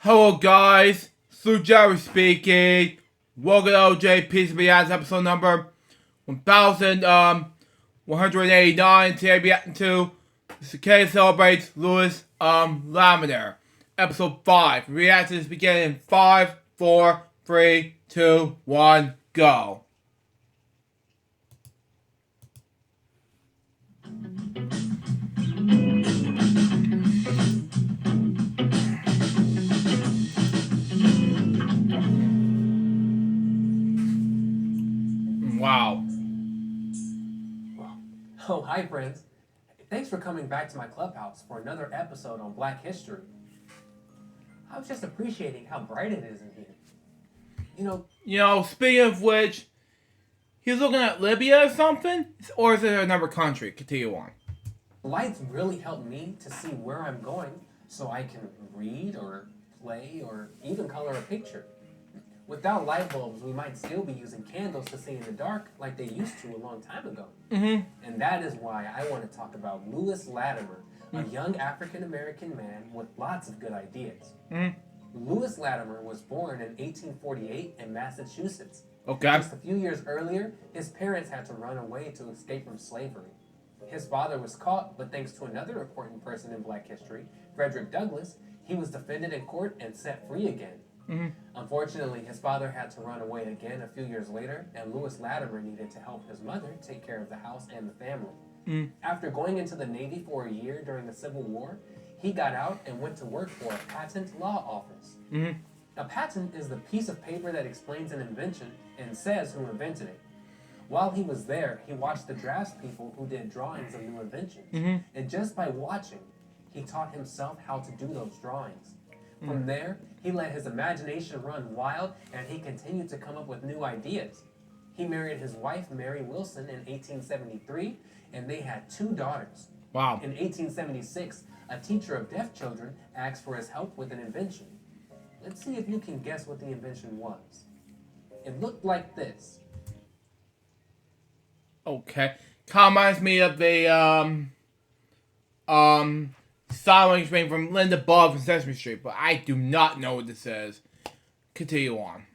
Hello guys, Sue Jerry speaking. Welcome to LJPCBM episode number 1189. Today we reacting to the case celebrates Louis Latimer. Episode 5. Reactions begin in 5, 4, 3, 2, 1, go. Wow. Oh, hi, friends. Thanks for coming back to my clubhouse for another episode on Black History. I was just appreciating how bright it is in here. Speaking of which, he's looking at Libya or something? Or is it another country? Continue on. Lights really help me to see where I'm going so I can read or play or even color a picture. Without light bulbs, we might still be using candles to see in the dark like they used to a long time ago. Mm-hmm. And that is why I want to talk about Louis Latimer, a young African-American man with lots of good ideas. Mm-hmm. Louis Latimer was born in 1848 in Massachusetts. Okay. Just a few years earlier, his parents had to run away to escape from slavery. His father was caught, but thanks to another important person in Black history, Frederick Douglass, he was defended in court and set free again. Mm-hmm. Unfortunately, his father had to run away again a few years later, and Louis Latimer needed to help his mother take care of the house and the family. Mm-hmm. After going into the Navy for a year during the Civil War, he got out and went to work for a patent law office. Mm-hmm. A patent is the piece of paper that explains an invention and says who invented it. While he was there, he watched the draftspeople who did drawings of new inventions. Mm-hmm. And just by watching, he taught himself how to do those drawings. From there, he let his imagination run wild, and he continued to come up with new ideas. He married his wife, Mary Wilson, in 1873, and they had 2 daughters. Wow. In 1876, a teacher of deaf children asked for his help with an invention. Let's see if you can guess what the invention was. It looked like this. Okay. Kind of reminds me of the song string from Linda Bob from Sesame Street, but I do not know what this is. Continue on.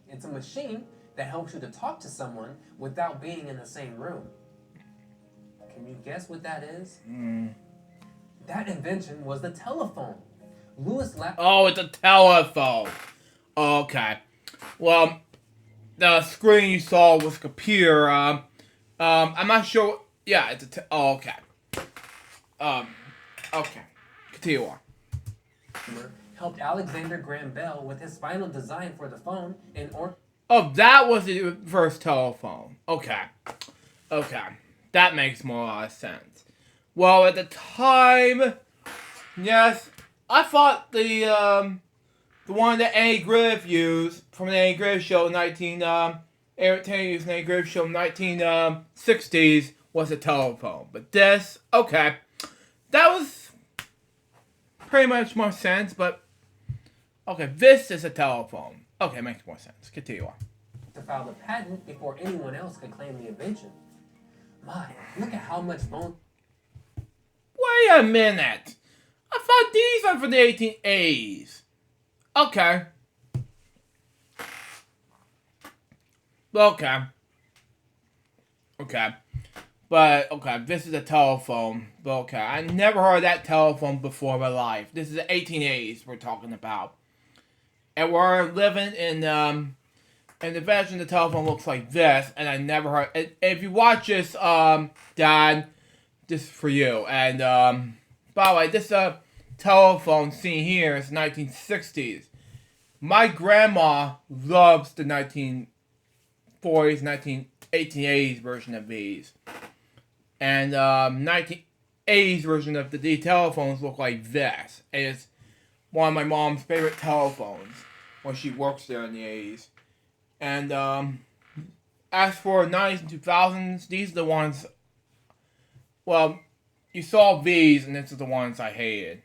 It's a machine that helps you to talk to someone without being in the same room. Can you guess what that is? That invention was the telephone. Oh, it's a telephone. Okay. Well, the screen you saw was a computer. I'm not sure. Yeah, it's a. Okay. Okay. Continue on. Helped Alexander Graham Bell with his final design for the phone Oh, that was the first telephone. Okay. Okay. That makes more sense. Well, at the time, yes, I thought the one that Andy Griffith used from the Andy Griffith Show Eric Taylor used Andy Griffith Show 1960s was a telephone. But this, okay, that was pretty much more sense, but okay, this is a telephone. Okay, makes more sense. Continue on. to file the patent before anyone else could claim the invention. My, look at how much bone... Wait a minute. I thought these are for the 1880s. Okay. Okay. Okay. But, okay, this is a telephone. But, okay, I never heard of that telephone before in my life. This is the 1880s we're talking about. And we're living in the version of the telephone looks like this, and I never heard... If you watch this, Dad, this is for you. And, by the way, this telephone seen here is 1960s. My grandma loves the 1940s, 1880s version of these. And 1980s version of the telephones look like this. It's one of my mom's favorite telephones when she works there in the 80s. And as for 90s and 2000s, these are the ones, well, you saw these and this is the ones I hated.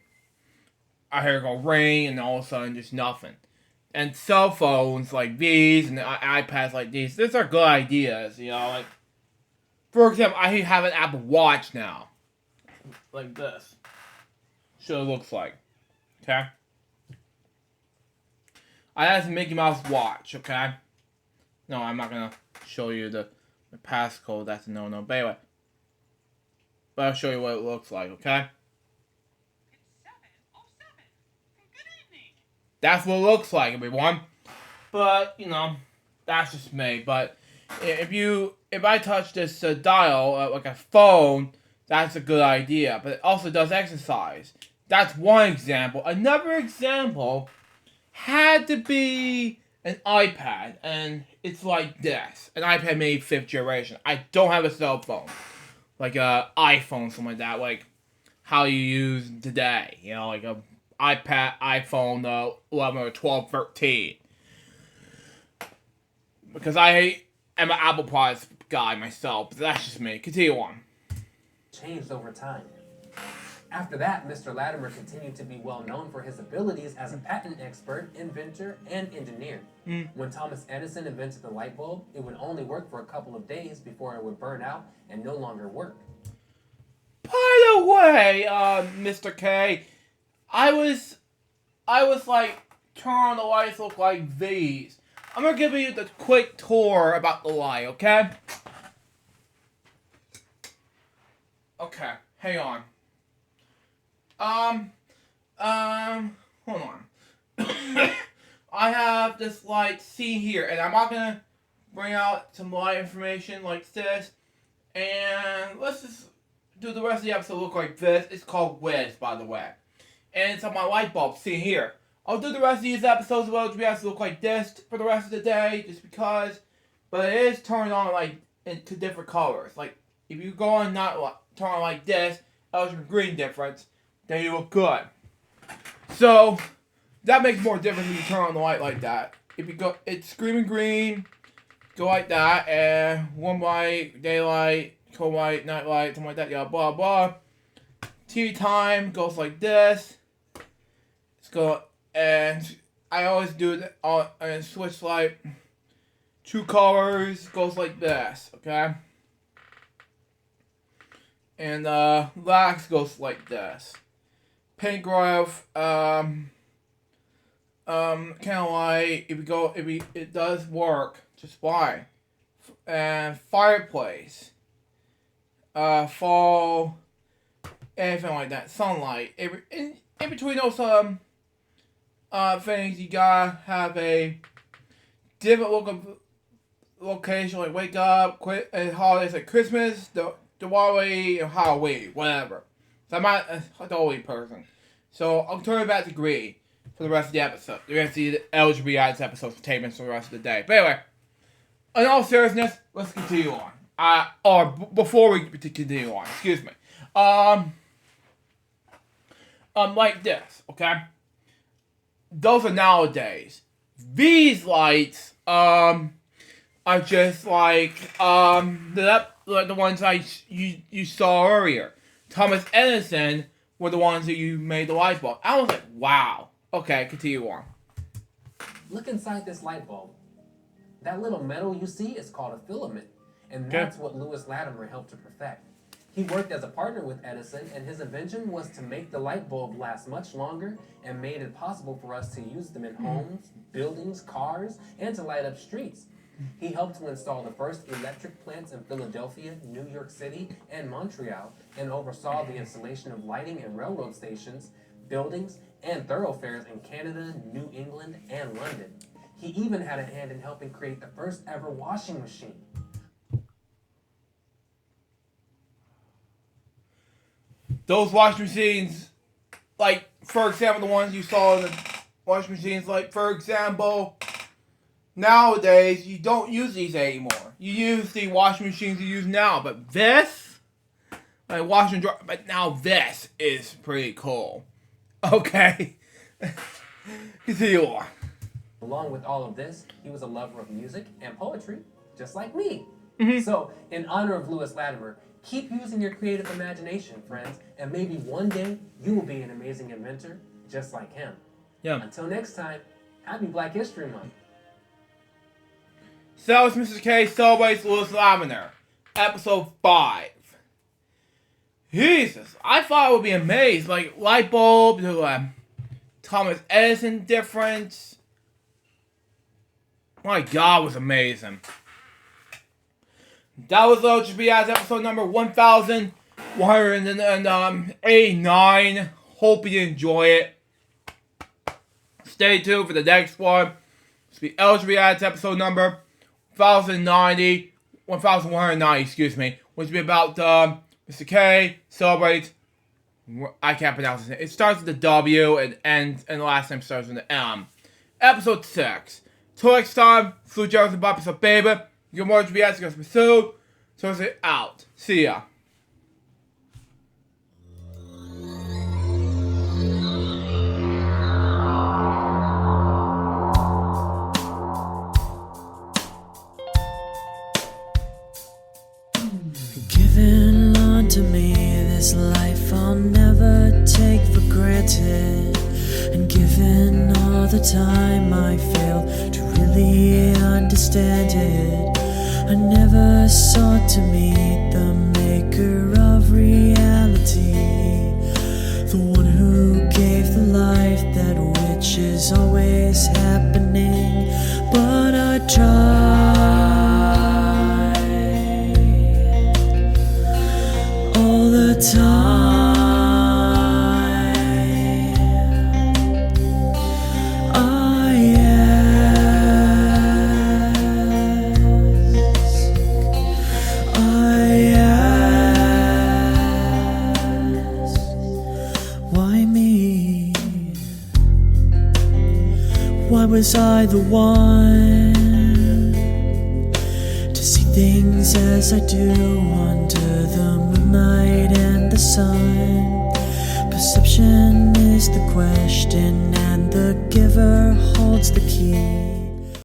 I heard it go ring and all of a sudden just nothing. And cell phones like these and iPads like these are good ideas, you know, like, for example, I have an Apple Watch now. Like this. So it looks like. Okay? I had a Mickey Mouse watch, okay? No, I'm not gonna show you the passcode. That's a no-no. But anyway. But I'll show you what it looks like, okay? That's what it looks like, everyone. But, you know, that's just me. But if I touch this dial like a phone, that's a good idea. But it also does exercise. That's one example. Another example had to be an iPad, and it's like this. An iPad made 5th generation. I don't have a cell phone. Like a iPhone, something like that. Like how you use today. You know, like a iPad, iPhone 11 or 12, 13. Because I am an Apple products guy myself. But that's just me. Continue on. Changed over time. After that, Mr. Latimer continued to be well known for his abilities as a patent expert, inventor, and engineer. When Thomas Edison invented the light bulb, it would only work for a couple of days before it would burn out and no longer work. By the way, Mr. K, I was like, turn on the lights look like these. I'm gonna give you the quick tour about the light, okay? Okay, hang on. Hold on. I have this light, see here, and I'm not gonna bring out some light information like this, and let's just do the rest of the episode look like this. It's called Wiz, by the way. And it's on my light bulb, see here. I'll do the rest of these episodes of LJPCBM look like this for the rest of the day, just because, but it is turned on like into different colors. Like, if you go on turn on like this, LJPCBM green difference, then you look good. So, that makes more difference when you turn on the light like that. If you go, it's screaming green, go like that, and warm light, daylight, cold light, night light, something like that, yeah, blah, blah. TV time goes like this. Let's go, and I always do it and switch light. True colors goes like this, okay? And lax goes like this. Paint graph, kind of like it does work just fine. And fireplace, fall, anything like that. Sunlight. In between those things, you gotta have a different look of location. Like wake up, holidays like Christmas, Diwali, or Halloween, whatever. So I'm not a Halloween person. So I'll turn it back to green for the rest of the episode. You're gonna see the LJPCBM episode containments for the rest of the day. But anyway, in all seriousness, let's continue on. Before we continue on, excuse me. Like this, okay? Those are nowadays. These lights, are just like, the ones you saw earlier. Thomas Edison were the ones that you made the light bulb. I was like, wow. Okay, continue on. Look inside this light bulb. That little metal you see is called a filament, and that's what Lewis Latimer helped to perfect. He worked as a partner with Edison, and his invention was to make the light bulb last much longer and made it possible for us to use them in homes, buildings, cars, and to light up streets. He helped to install the first electric plants in Philadelphia, New York City, and Montreal, and oversaw the installation of lighting in railroad stations, buildings, and thoroughfares in Canada, New England, and London. He even had a hand in helping create the first ever washing machine. Those washing machines, like, for example, the ones you saw in the washing machines, like, for example, nowadays, you don't use these anymore. You use the washing machines you use now, but this, like, wash and dry, but now this is pretty cool. Okay. Continue on. Along with all of this, he was a lover of music and poetry, just like me. Mm-hmm. So, in honor of Lewis Latimer, keep using your creative imagination, friends, and maybe one day you will be an amazing inventor just like him. Yeah. Until next time, happy Black History Month. So it's Mr. K celebrates Lewis Latimer, episode 5. Jesus, I thought I would be amazed. Like, light bulb, Thomas Edison difference. My God, it was amazing. That was LJPCBM episode number 1189. Hope you enjoy it. Stay tuned for the next one. It's be LJPCBM episode number 1190, excuse me, which will be about Mr. K celebrates. I can't pronounce his name. It starts with the W and ends, and the last name starts with the M. Episode 6. Till next time, Flu Jarvis and Bobby baby. Good morning, BS, guys, Pursued. So it's out. See ya. Given unto me this life I'll never take for granted, and given all the time I failed to really understand it, I never sought to meet the maker of reality, the one who gave the life that which is always happening, but I tried all the time. Why was I the one to see things as I do under the moonlight and the sun? Perception is the question, and the giver holds the key.